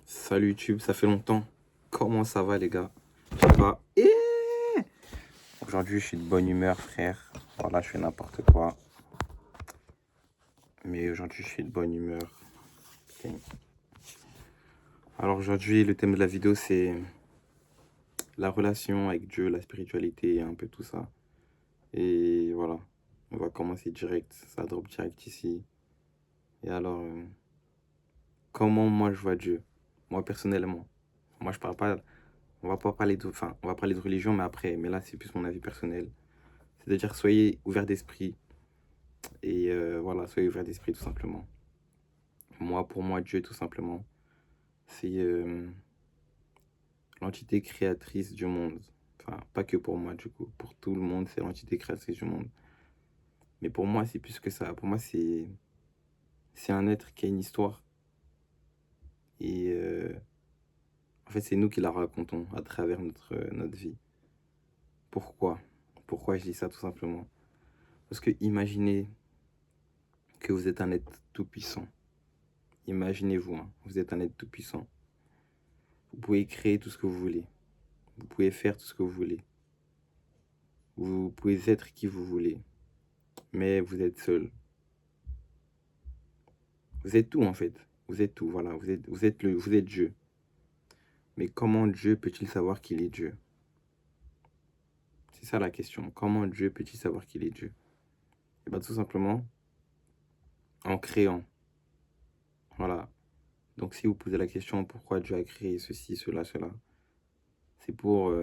Salut YouTube, ça fait longtemps. Comment ça va les gars? Ça va? Aujourd'hui je suis de bonne humeur frère. Voilà, je fais n'importe quoi. Mais aujourd'hui je suis de bonne humeur. Ok. Alors aujourd'hui le thème de la vidéo c'est la relation avec Dieu, la spiritualité et un peu tout ça. Et voilà, on va commencer direct, ça drop direct ici. Et alors, comment moi je vois Dieu? Moi personnellement. Moi je parle pas, on va pas parler de, enfin on va parler de religion mais après, mais là c'est plus mon avis personnel. C'est-à-dire, soyez ouverts d'esprit. Et voilà, soyez ouverts d'esprit, tout simplement. Moi, pour moi, Dieu, tout simplement, c'est l'entité créatrice du monde. Enfin, pas que pour moi, du coup. Pour tout le monde, c'est l'entité créatrice du monde. Mais pour moi, c'est plus que ça. Pour moi, c'est un être qui a une histoire. Et en fait, c'est nous qui la racontons à travers notre vie. Pourquoi? Pourquoi je dis ça, tout simplement? Parce que imaginez que vous êtes un être tout-puissant. Imaginez-vous, hein, vous êtes un être tout-puissant. Vous pouvez créer tout ce que vous voulez. Vous pouvez faire tout ce que vous voulez. Vous pouvez être qui vous voulez. Mais vous êtes seul. Vous êtes tout en fait. Vous êtes tout, voilà. Vous êtes Dieu. Mais comment Dieu peut-il savoir qu'il est Dieu? C'est ça la question. Comment Dieu peut-il savoir qu'il est Dieu? Et bien tout simplement en créant. Voilà. Donc si vous posez la question pourquoi Dieu a créé ceci, cela, cela, c'est pour...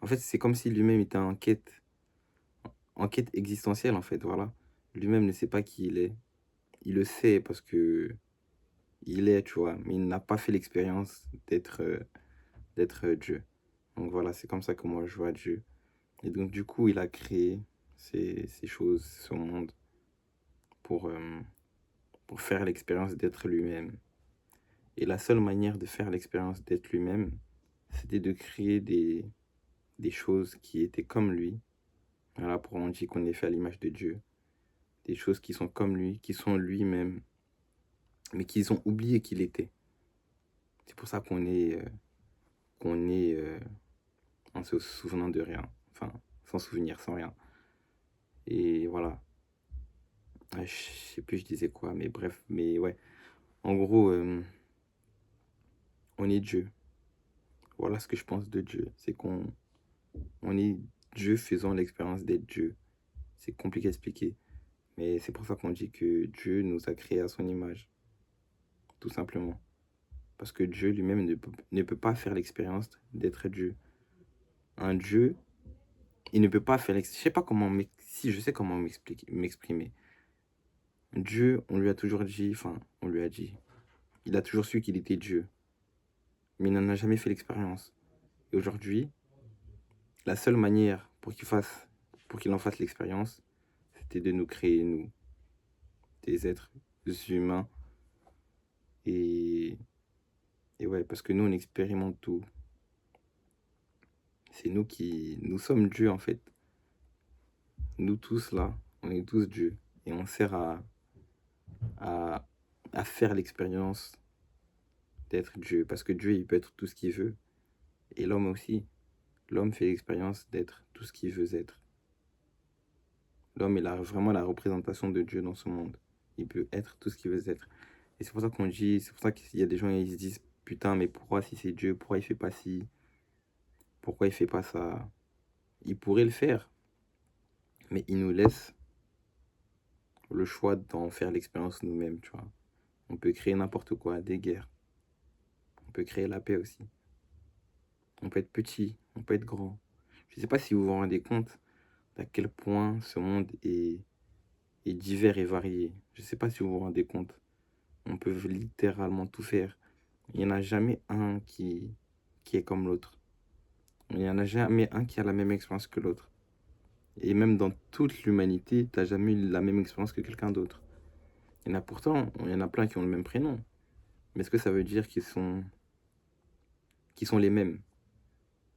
En fait, c'est comme si lui-même était en quête existentielle en fait, voilà. Lui-même ne sait pas qui il est. Il le sait parce que il est, tu vois, mais il n'a pas fait l'expérience d'être Dieu. Donc voilà, c'est comme ça que moi je vois Dieu. Et donc du coup, il a créé ces choses, ce monde, pour, euh, pour faire l'expérience d'être lui-même. Et la seule manière de faire l'expérience d'être lui-même, c'était de créer des choses qui étaient comme lui. Voilà, pour on dit qu'on est fait à l'image de Dieu. Des choses qui sont comme lui, qui sont lui-même, mais qu'ils ont oublié qu'il était. C'est pour ça qu'on est en se souvenant de rien. Enfin, sans souvenir, sans rien. Et voilà. Je sais plus je disais quoi, mais bref, mais ouais. En gros, on est Dieu. Voilà ce que je pense de Dieu. C'est qu'on est Dieu faisant l'expérience d'être Dieu. C'est compliqué à expliquer. Mais c'est pour ça qu'on dit que Dieu nous a créés à son image. Tout simplement. Parce que Dieu lui-même ne peut pas faire l'expérience d'être Dieu. Un Dieu, il ne peut pas faire l'expérience. Je sais pas comment si je sais comment m'exprimer. Dieu, on lui a toujours dit, enfin, on lui a dit, il a toujours su qu'il était Dieu, mais il n'en a jamais fait l'expérience. Et aujourd'hui, la seule manière pour qu'il en fasse l'expérience, c'était de nous créer, nous, des êtres humains. Et, et ouais, parce que nous, on expérimente tout. C'est nous sommes Dieu en fait. Nous tous là, on est tous Dieu. Et on sert à, à faire l'expérience d'être Dieu. Parce que Dieu, il peut être tout ce qu'il veut. Et l'homme aussi. L'homme fait l'expérience d'être tout ce qu'il veut être. L'homme est vraiment la représentation de Dieu dans ce monde. Il peut être tout ce qu'il veut être. Et c'est pour ça qu'on dit, c'est pour ça qu'il y a des gens qui se disent, putain, mais pourquoi si c'est Dieu, pourquoi il fait pas ci, pourquoi il fait pas ça? Il pourrait le faire, mais il nous laisse le choix d'en faire l'expérience nous-mêmes, tu vois. On peut créer n'importe quoi, des guerres. On peut créer la paix aussi. On peut être petit, on peut être grand. Je ne sais pas si vous vous rendez compte à quel point ce monde est divers et varié. Je ne sais pas si vous vous rendez compte. On peut littéralement tout faire. Il n'y en a jamais un qui est comme l'autre. Il n'y en a jamais un qui a la même expérience que l'autre. Et même dans toute l'humanité, tu n'as jamais eu la même expérience que quelqu'un d'autre. Il y en a pourtant, il y en a plein qui ont le même prénom. Mais est-ce que ça veut dire qu'ils sont les mêmes?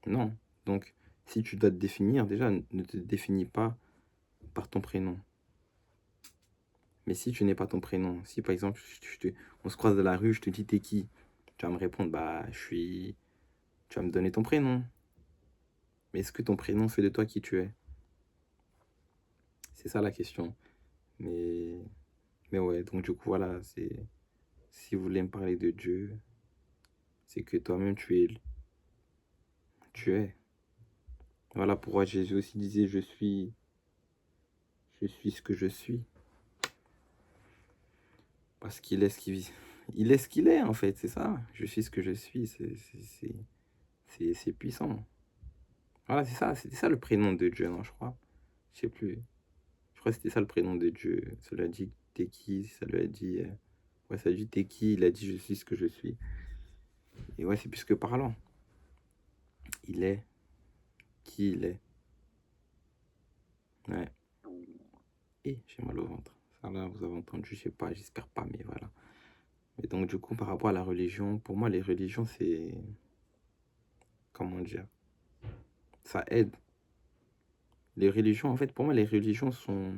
Non. Donc, si tu dois te définir, déjà, ne te définis pas par ton prénom. Mais si tu n'es pas ton prénom, si par exemple, on se croise dans la rue, je te dis t'es qui? Tu vas me répondre, bah, tu vas me donner ton prénom. Mais est-ce que ton prénom fait de toi qui tu es? C'est ça la question. Mais, mais ouais, donc du coup, voilà, si vous voulez me parler de Dieu, c'est que toi-même tu es. Voilà pourquoi Jésus aussi disait, je suis ce que je suis. Parce qu'il est ce qu'il il est ce qu'il est, en fait, c'est ça. Je suis ce que je suis, c'est puissant. Voilà, c'est ça, c'était ça le prénom de Dieu, non, je crois. Je sais plus. Je crois que c'était ça le prénom de Dieu. Ça lui a dit t'es qui, ça lui a dit. Ouais, ça lui a dit t'es qui, il a dit je suis ce que je suis. Et ouais, c'est plus que parlant. Il est qui il est. Ouais. Et j'ai mal au ventre. Ça là, vous avez entendu, je sais pas, j'espère pas, mais voilà. Et donc, du coup, par rapport à la religion, pour moi, les religions, c'est. Comment dire? Ça aide. Les religions, en fait, pour moi, les religions sont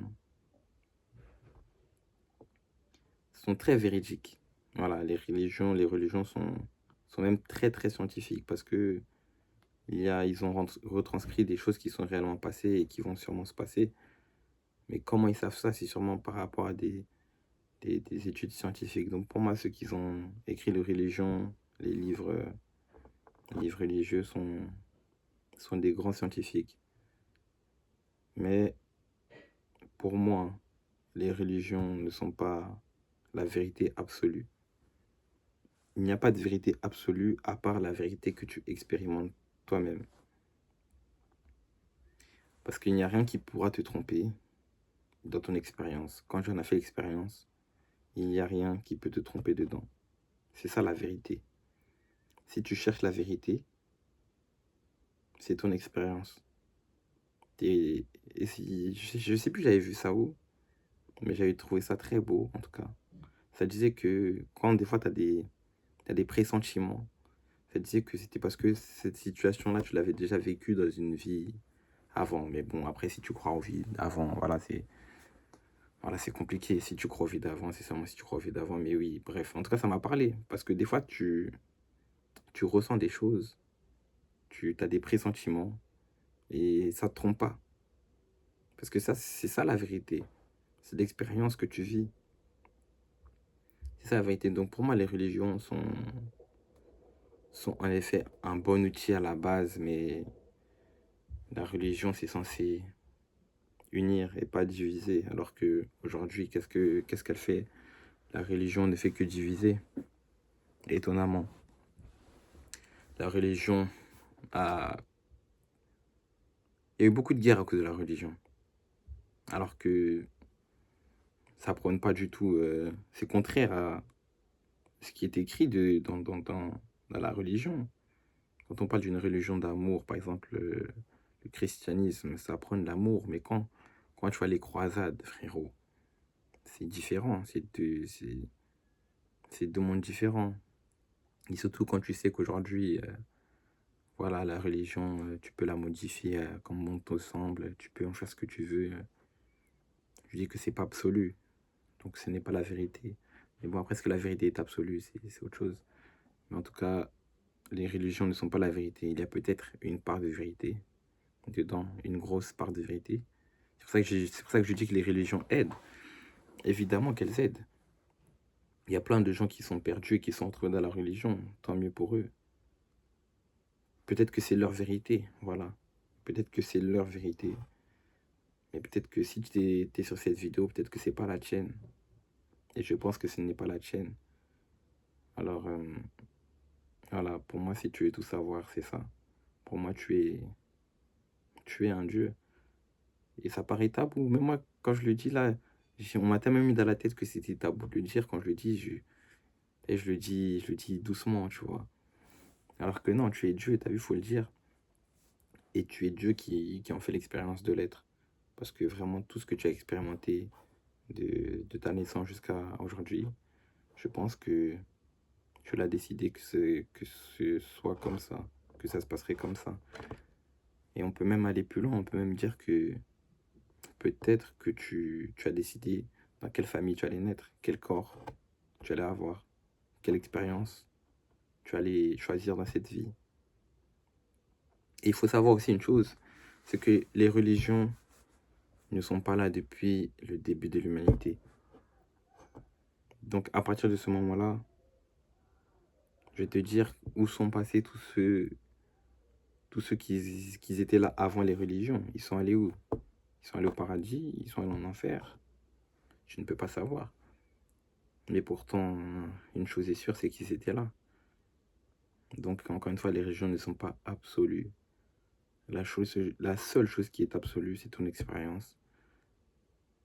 très véridiques. Voilà, les religions sont même très, très scientifiques parce que ils ont retranscrit des choses qui sont réellement passées et qui vont sûrement se passer. Mais comment ils savent ça? C'est sûrement par rapport à des études scientifiques. Donc, pour moi, ceux qui ont écrit les religions, les livres religieux sont des grands scientifiques. Mais pour moi, les religions ne sont pas la vérité absolue. Il n'y a pas de vérité absolue à part la vérité que tu expérimentes toi-même. Parce qu'il n'y a rien qui pourra te tromper dans ton expérience. Quand j'en ai fait l'expérience, il n'y a rien qui peut te tromper dedans. C'est ça la vérité. Si tu cherches la vérité, c'est ton expérience. Et je sais plus, j'avais vu ça où, mais j'avais trouvé ça très beau, en tout cas. Ça disait que quand des fois t'as des pressentiments, ça disait que c'était parce que cette situation-là, tu l'avais déjà vécue dans une vie avant. Mais bon, après, si tu crois en vie d'avant, voilà, c'est compliqué. Si tu crois aux vies d'avant, c'est seulement si tu crois aux vies d'avant. Mais oui, bref, en tout cas, ça m'a parlé. Parce que des fois, tu ressens des choses, tu as des pressentiments, et ça te trompe pas. Parce que ça, c'est ça la vérité. C'est l'expérience que tu vis. C'est ça la vérité. Donc pour moi, les religions sont en effet un bon outil à la base, mais la religion, c'est censé unir et pas diviser. Alors que aujourd'hui, qu'est-ce qu'elle fait? La religion ne fait que diviser, étonnamment. La religion a... Il y a eu beaucoup de guerres à cause de la religion. Alors que ça prône pas du tout... c'est contraire à ce qui est écrit dans la religion. Quand on parle d'une religion d'amour, par exemple, le christianisme, ça prône l'amour. Mais quand tu vois les croisades, frérot, c'est différent. C'est deux mondes différents. Et surtout quand tu sais qu'aujourd'hui, voilà, la religion, tu peux la modifier comme bon te semble, tu peux en faire ce que tu veux. Je dis que c'est pas absolu, donc ce n'est pas la vérité. Mais bon, après, est-ce que la vérité est absolue, c'est autre chose. Mais en tout cas, les religions ne sont pas la vérité. Il y a peut-être une part de vérité dedans, une grosse part de vérité. C'est pour ça que je dis que les religions aident. Évidemment qu'elles aident. Il y a plein de gens qui sont perdus et qui sont entrés dans la religion. Tant mieux pour eux. Peut-être que c'est leur vérité, voilà. Peut-être que c'est leur vérité. Mais peut-être que si tu es sur cette vidéo, peut-être que c'est pas la tienne. Et je pense que ce n'est pas la tienne. Alors, voilà, pour moi, si tu veux tout savoir, c'est ça. Pour moi, tu es un Dieu. Et ça paraît tabou. Mais moi, quand je le dis là, on m'a tellement mis dans la tête que c'était tabou de le dire. Quand je le dis, et je le dis doucement, tu vois. Alors que non, tu es Dieu, t'as vu, faut le dire. Et tu es Dieu qui en fait l'expérience de l'être. Parce que vraiment, tout ce que tu as expérimenté de ta naissance jusqu'à aujourd'hui, je pense que tu l'as décidé que ce soit comme ça, que ça se passerait comme ça. Et on peut même aller plus loin, on peut même dire que peut-être que tu as décidé dans quelle famille tu allais naître, quel corps tu allais avoir, quelle expérience. tu allais choisir dans cette vie. Et il faut savoir aussi une chose, c'est que les religions ne sont pas là depuis le début de l'humanité. Donc à partir de ce moment-là, je vais te dire où sont passés tous ceux qui étaient là avant les religions. Ils sont allés où? Ils sont allés au paradis, ils sont allés en enfer. Je ne peux pas savoir. Mais pourtant, une chose est sûre, c'est qu'ils étaient là. Donc encore une fois, les religions ne sont pas absolues. La seule chose qui est absolue, c'est ton expérience.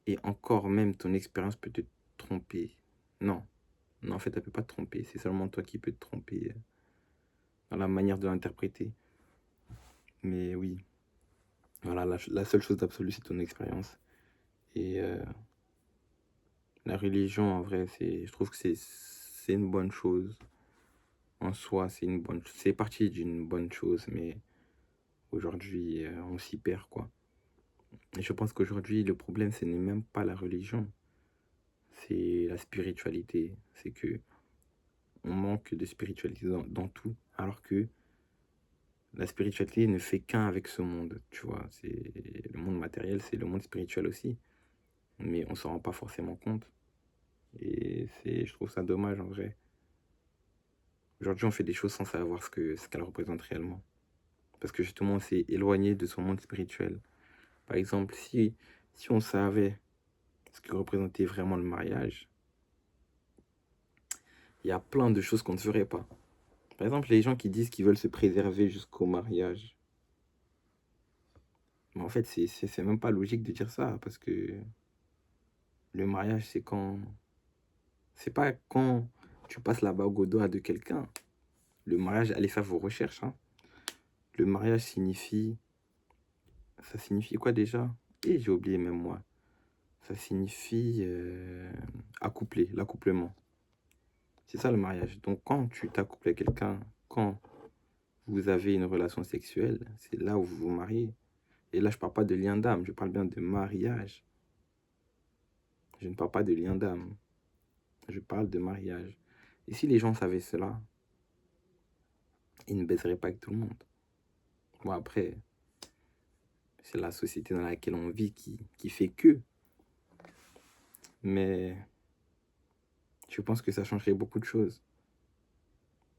Et encore même, ton expérience peut te tromper. Non, non, en fait, elle ne peut pas te tromper. C'est seulement toi qui peux te tromper dans la manière de l'interpréter. Mais oui, voilà, la seule chose d'absolu, c'est ton expérience. Et la religion, en vrai, je trouve que c'est une bonne chose. En soi, c'est parti d'une bonne chose, mais aujourd'hui, on s'y perd, quoi. Et je pense qu'aujourd'hui, le problème, ce n'est même pas la religion, c'est la spiritualité. C'est que on manque de spiritualité dans tout, alors que la spiritualité ne fait qu'un avec ce monde, tu vois. C'est le monde matériel, c'est le monde spirituel aussi, mais on s'en rend pas forcément compte. Et je trouve ça dommage en vrai. Aujourd'hui, on fait des choses sans savoir ce qu'elles représentent réellement. Parce que justement, on s'est éloigné de son monde spirituel. Par exemple, si on savait ce que représentait vraiment le mariage, il y a plein de choses qu'on ne ferait pas. Par exemple, les gens qui disent qu'ils veulent se préserver jusqu'au mariage. Mais en fait, c'est même pas logique de dire ça, parce que le mariage, c'est quand... C'est pas quand tu passes la bague au doigt de quelqu'un. Le mariage, allez faire vos recherches, hein. Le mariage signifie... Ça signifie quoi déjà? Et j'ai oublié même moi. Ça signifie accoupler, l'accouplement. C'est ça le mariage. Donc quand tu t'accouples avec quelqu'un, quand vous avez une relation sexuelle, c'est là où vous vous mariez. Et là, je parle pas de lien d'âme, je parle bien de mariage. Je ne parle pas de lien d'âme, je parle de mariage. Et si les gens savaient cela, ils ne baiseraient pas avec tout le monde. Bon, après, c'est la société dans laquelle on vit qui fait que. Mais je pense que ça changerait beaucoup de choses.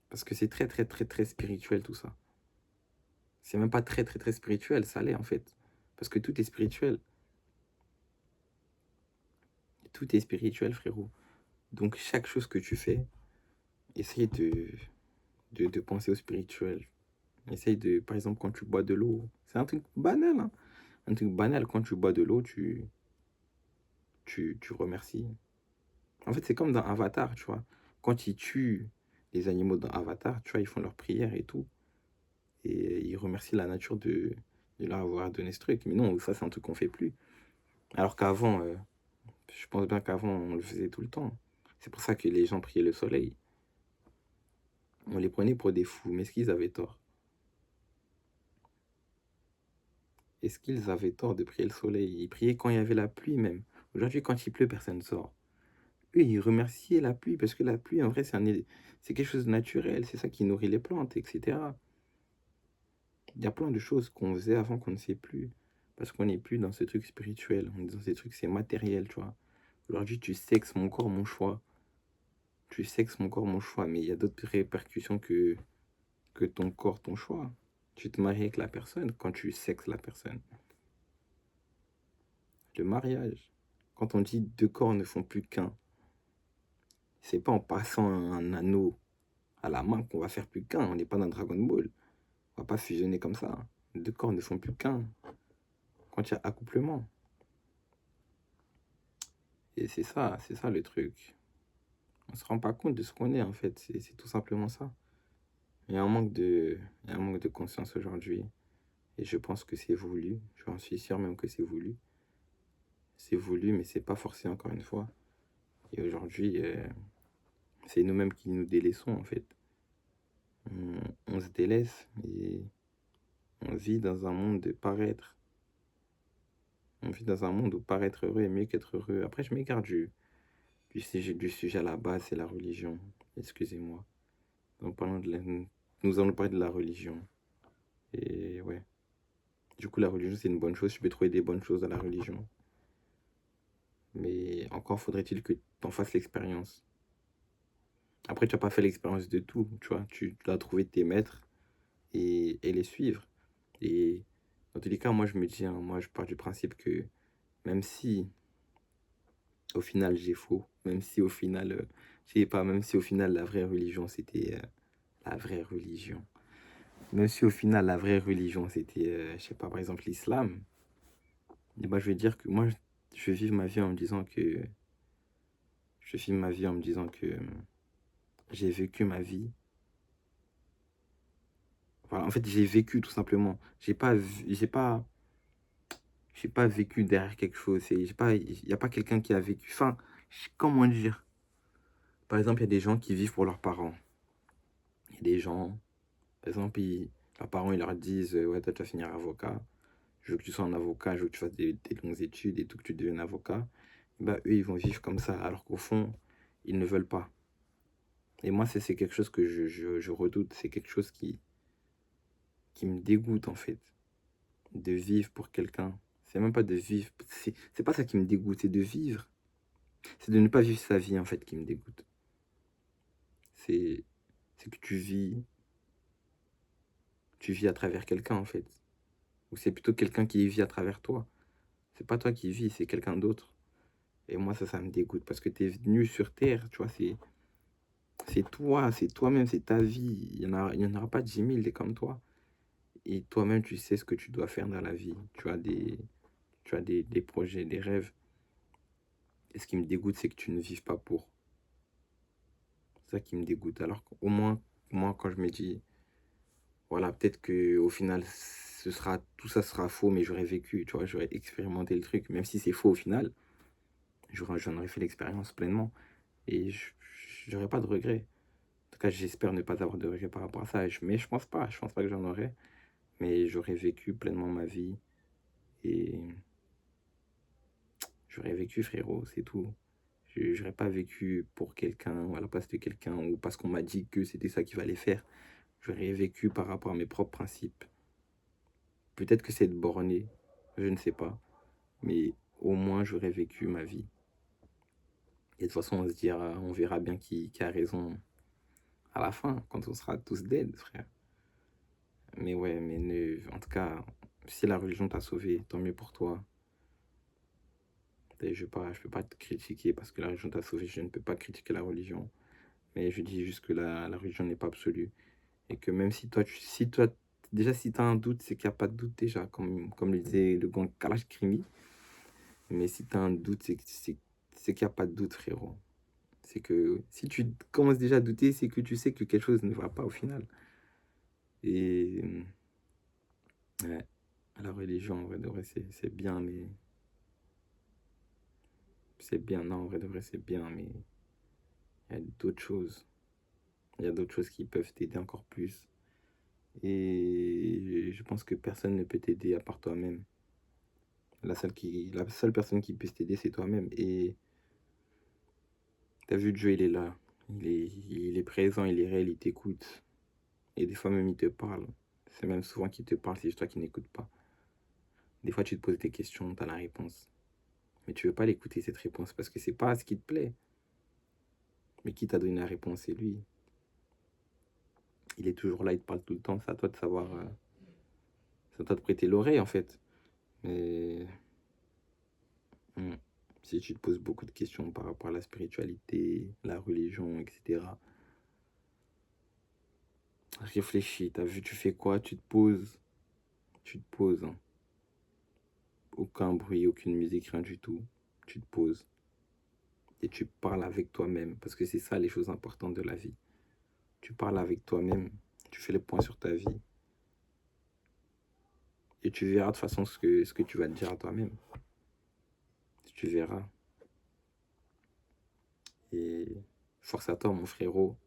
Parce que c'est très, très, très, très spirituel tout ça. C'est même pas très, très, très spirituel, ça l'est en fait. Parce que tout est spirituel. Tout est spirituel, frérot. Donc chaque chose que tu fais, essaye de penser au spirituel. Essaye de, par exemple, quand tu bois de l'eau, c'est un truc banal, hein. Un truc banal, quand tu bois de l'eau, tu remercies. En fait, c'est comme dans Avatar, tu vois. Quand ils tuent les animaux dans Avatar, tu vois, ils font leur prière et tout. Et ils remercient la nature de leur avoir donné ce truc. Mais non, ça, c'est un truc qu'on fait plus. Alors qu'avant, je pense bien qu'avant, on le faisait tout le temps. C'est pour ça que les gens priaient le soleil. On les prenait pour des fous, mais est-ce qu'ils avaient tort? Est-ce qu'ils avaient tort de prier le soleil? Ils priaient quand il y avait la pluie même. Aujourd'hui, quand il pleut, personne ne sort. Eux, ils remerciaient la pluie parce que la pluie, en vrai, c'est quelque chose de naturel. C'est ça qui nourrit les plantes, etc. Il y a plein de choses qu'on faisait avant qu'on ne sait plus. Parce qu'on n'est plus dans ce truc spirituel. On est dans ces trucs, c'est matériel, tu vois. Aujourd'hui, tu sexes mon corps, mon choix. Tu sexes mon corps, mon choix. Mais il y a d'autres répercussions que ton corps, ton choix. Tu te maries avec la personne quand tu sexes la personne. Le mariage. Quand on dit deux corps ne font plus qu'un, c'est pas en passant un anneau à la main qu'on va faire plus qu'un. On n'est pas dans Dragon Ball. On va pas fusionner comme ça. Deux corps ne font plus qu'un. Quand il y a accouplement. Et c'est ça le truc. On se rend pas compte de ce qu'on est en fait. C'est tout simplement ça. Il y a un manque de conscience aujourd'hui. Et je pense que c'est voulu. J'en suis sûr même que c'est voulu. C'est voulu, mais c'est pas forcé encore une fois. Et aujourd'hui, c'est nous-mêmes qui nous délaissons en fait. On se délaisse et on vit dans un monde de paraître. On vit dans un monde où paraître heureux est mieux qu'être heureux. Après, je m'égare du sujet à la base, c'est la religion. Excusez-moi. Nous allons parler de la religion. Et ouais. Du coup, la religion, c'est une bonne chose. Tu peux trouver des bonnes choses dans la religion. Mais encore faudrait-il que tu en fasses l'expérience. Après, tu n'as pas fait l'expérience de tout, tu vois. Tu dois trouver tes maîtres et les suivre. Et dans tous les cas, moi, je me dis, hein, moi, je pars du principe que même si au final j'ai faux, même si au final, je sais pas, même si au final la vraie religion c'était la vraie religion, même si au final la vraie religion c'était, je sais pas, par exemple l'islam, et ben, je vais dire que moi, je vais vivre ma vie en me disant que, je vis ma vie en me disant que j'ai vécu ma vie. Voilà, en fait, j'ai vécu tout simplement. J'ai pas vécu derrière quelque chose. Il n'y a pas quelqu'un qui a vécu. Enfin, comment dire? Par exemple, il y a des gens qui vivent pour leurs parents. Il y a des gens, par exemple, leurs parents, ils leur disent, ouais, toi, tu vas finir avocat. Je veux que tu sois un avocat, je veux que tu fasses des longues études et tout, que tu deviennes avocat. Bah, eux, ils vont vivre comme ça, alors qu'au fond, ils ne veulent pas. Et moi, c'est quelque chose que je redoute. C'est quelque chose qui me dégoûte, en fait, de vivre pour quelqu'un. C'est même pas de vivre. C'est pas ça qui me dégoûte, c'est de vivre. C'est de ne pas vivre sa vie, en fait, qui me dégoûte. C'est que tu vis à travers quelqu'un, en fait. Ou c'est plutôt quelqu'un qui vit à travers toi. C'est pas toi qui vis, c'est quelqu'un d'autre. Et moi, ça me dégoûte parce que tu es venu sur Terre, tu vois, c'est toi, c'est toi-même, c'est ta vie. Il y en aura pas 10 000 des comme toi. Et toi-même, tu sais ce que tu dois faire dans la vie. Tu as des projets, des rêves. Et ce qui me dégoûte, c'est que tu ne vives pas pour. C'est ça qui me dégoûte. Alors qu'au moins, moi, quand je me dis, voilà, peut-être que au final, tout ça sera faux, mais j'aurais vécu, tu vois, j'aurais expérimenté le truc, même si c'est faux au final, j'en aurais fait l'expérience pleinement et j'aurais pas de regrets. En tout cas, j'espère ne pas avoir de regrets par rapport à ça, mais je pense pas que j'en aurais, mais j'aurais vécu pleinement ma vie et j'aurais vécu, frérot, c'est tout. Je n'aurais pas vécu pour quelqu'un ou à la place de quelqu'un ou parce qu'on m'a dit que c'était ça qu'il fallait faire. J'aurais vécu par rapport à mes propres principes. Peut-être que c'est de borné, je ne sais pas. Mais au moins, j'aurais vécu ma vie. Et de toute façon, on se dira, on verra bien qui a raison à la fin, quand on sera tous dead, frère. Mais ouais, en tout cas, si la religion t'a sauvé, tant mieux pour toi. Et je peux pas te critiquer parce que la religion t'a sauvé, je ne peux pas critiquer la religion. Mais je dis juste que la religion n'est pas absolue. Et que même si toi, déjà si tu as un doute, c'est qu'il n'y a pas de doute déjà, comme le disait le grand Kalash Krimi. Mais si tu as un doute, c'est qu'il n'y a pas de doute, frérot. C'est que si tu commences déjà à douter, c'est que tu sais que quelque chose ne va pas au final. Et ouais, la religion, en vrai de vrai, c'est bien, mais c'est bien, non, en vrai de vrai, c'est bien, mais il y a d'autres choses. Il y a d'autres choses qui peuvent t'aider encore plus. Et je pense que personne ne peut t'aider à part toi-même. La seule personne qui peut t'aider, c'est toi-même. Et t'as vu, Dieu, il est là. Il est présent, il est réel, il t'écoute. Et des fois même, il te parle. C'est même souvent qu'il te parle, c'est juste toi qui n'écoutes pas. Des fois, tu te poses des questions, tu as la réponse. Mais tu veux pas l'écouter, cette réponse, parce que c'est pas ce qui te plaît. Mais qui t'a donné la réponse, c'est lui. Il est toujours là, il te parle tout le temps. C'est à toi de savoir. C'est à toi de prêter l'oreille, en fait. Mais hmm, si tu te poses beaucoup de questions par rapport à la spiritualité, la religion, etc., réfléchis. T'as vu, tu fais quoi? Tu te poses. Tu te poses. Hein. Aucun bruit, aucune musique, rien du tout. Tu te poses. Et tu parles avec toi-même. Parce que c'est ça les choses importantes de la vie. Tu parles avec toi-même. Tu fais le point sur ta vie. Et tu verras de toute façon ce que tu vas te dire à toi-même. Tu verras. Et force à toi, mon frérot.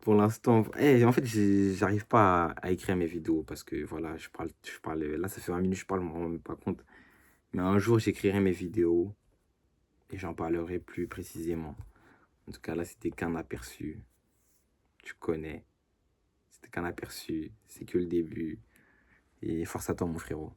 Pour l'instant, en fait, j'arrive pas à écrire mes vidéos parce que voilà, je parle. Là, ça fait 20 minutes, je parle, je me rends même pas compte. Mais un jour, j'écrirai mes vidéos et j'en parlerai plus précisément. En tout cas, là, c'était qu'un aperçu. tu connais. C'était qu'un aperçu, c'est que le début. Et force à toi, mon frérot.